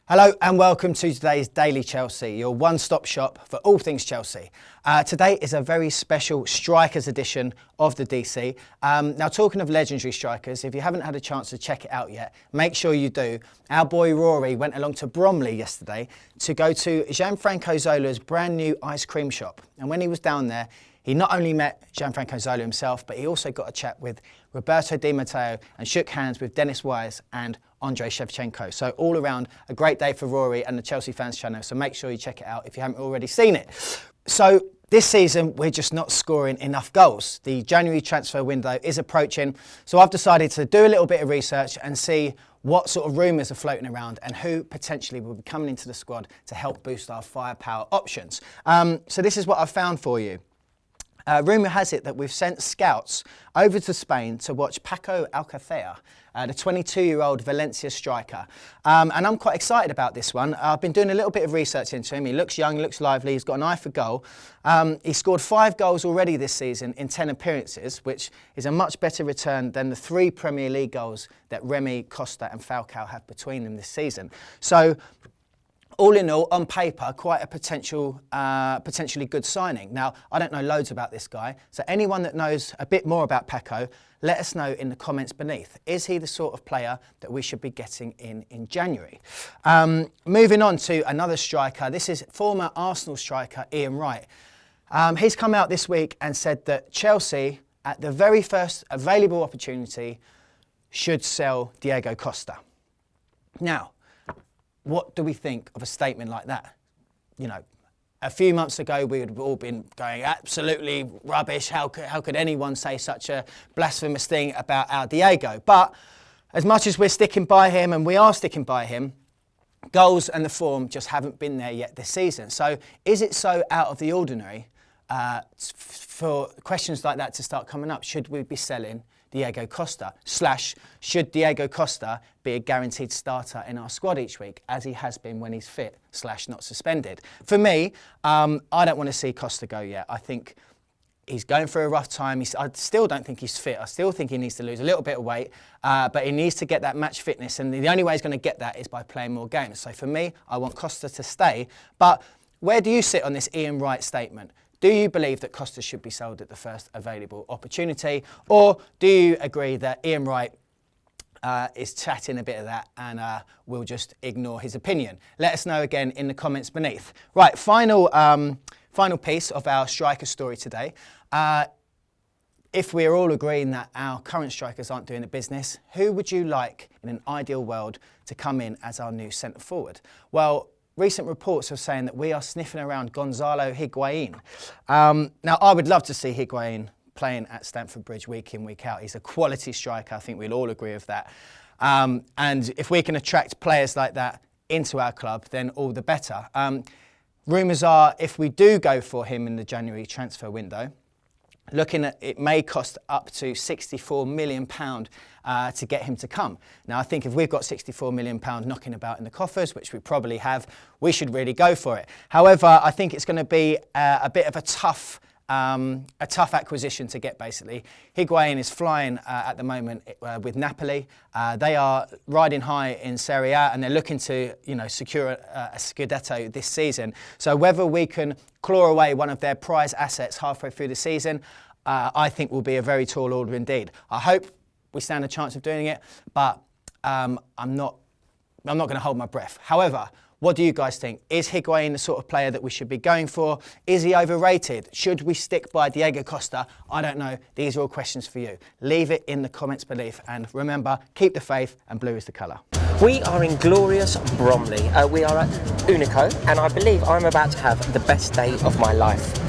Hello and welcome to today's Daily Chelsea, your one-stop shop for all things Chelsea. Today is a very special strikers edition of the DC. Now talking of legendary strikers, if you haven't had a chance to check it out yet, make sure you do. Our boy Rory went along to Bromley yesterday to go to Gianfranco Zola's brand new ice cream shop. And when he was down there, he not only met Gianfranco Zola himself, but he also got a chat with Roberto Di Matteo and shook hands with Dennis Wise and Andrei Shevchenko. So all around a great day for Rory and the Chelsea Fans Channel. So make sure you check it out if you haven't already seen it. So this season, we're just not scoring enough goals. The January transfer window is approaching. So I've decided to do a little bit of research and see what sort of rumours are floating around and who potentially will be coming into the squad to help boost our firepower options. So this is what I've found for you. Rumour has it that we've sent scouts over to Spain to watch Paco AlkaFire, the 22-year-old Valencia striker. And I'm quite excited about this one. I've been doing a little bit of research into him. He looks young, looks lively, he's got an eye for goal. He scored 5 goals already this season in 10 appearances, which is a much better return than the 3 Premier League goals that Remy, Costa and Falcao have between them this season. So, all in all, on paper, quite a potentially good signing. Now, I don't know loads about this guy, so anyone that knows a bit more about Paco, let us know in the comments beneath. Is he the sort of player that we should be getting in January? Moving on to another striker. This is former Arsenal striker Ian Wright. He's come out this week and said that Chelsea, at the very first available opportunity, should sell Diego Costa. Now, what do we think of a statement like that? You know, a few months ago we would have all been going absolutely rubbish. How could anyone say such a blasphemous thing about our Diego? But as much as we're sticking by him, and we are sticking by him, goals and the form just haven't been there yet this season. So is it so out of the ordinary for questions like that to start coming up? Should we be selling Diego Costa? / should Diego Costa be a guaranteed starter in our squad each week, as he has been when he's fit / not suspended? For me, I don't want to see Costa go yet. I think he's going through a rough time. I still don't think he's fit. I still think he needs to lose a little bit of weight, but he needs to get that match fitness, and the only way he's going to get that is by playing more games. So for me, I want Costa to stay. But where do you sit on this Ian Wright statement? Do you believe that Costa should be sold at the first available opportunity? Or do you agree that Ian Wright is chatting a bit of that and we'll just ignore his opinion? Let us know again in the comments beneath. Right, final piece of our striker story today. If we're all agreeing that our current strikers aren't doing the business, who would you like in an ideal world to come in as our new centre forward? Well, recent reports are saying that we are sniffing around Gonzalo Higuain. Now, I would love to see Higuain playing at Stamford Bridge week in, week out. He's a quality striker. I think we'll all agree with that. And if we can attract players like that into our club, then all the better. Rumours are, if we do go for him in the January transfer window, looking at it may cost up to £64 million to get him to come. Now, I think if we've got £64 million knocking about in the coffers, which we probably have, we should really go for it. However, I think it's going to be a bit of a tough acquisition to get, basically. Higuain is flying at the moment with Napoli. They are riding high in Serie A, and they're looking to, secure a Scudetto this season. So whether we can claw away one of their prize assets halfway through the season, I think will be a very tall order indeed. I hope we stand a chance of doing it, but I'm not going to hold my breath. However, what do you guys think? Is Higuain the sort of player that we should be going for? Is he overrated? Should we stick by Diego Costa? I don't know. These are all questions for you. Leave it in the comments beneath. And remember, keep the faith, and blue is the colour. We are in glorious Bromley. We are at Unico, and I believe I'm about to have the best day of my life.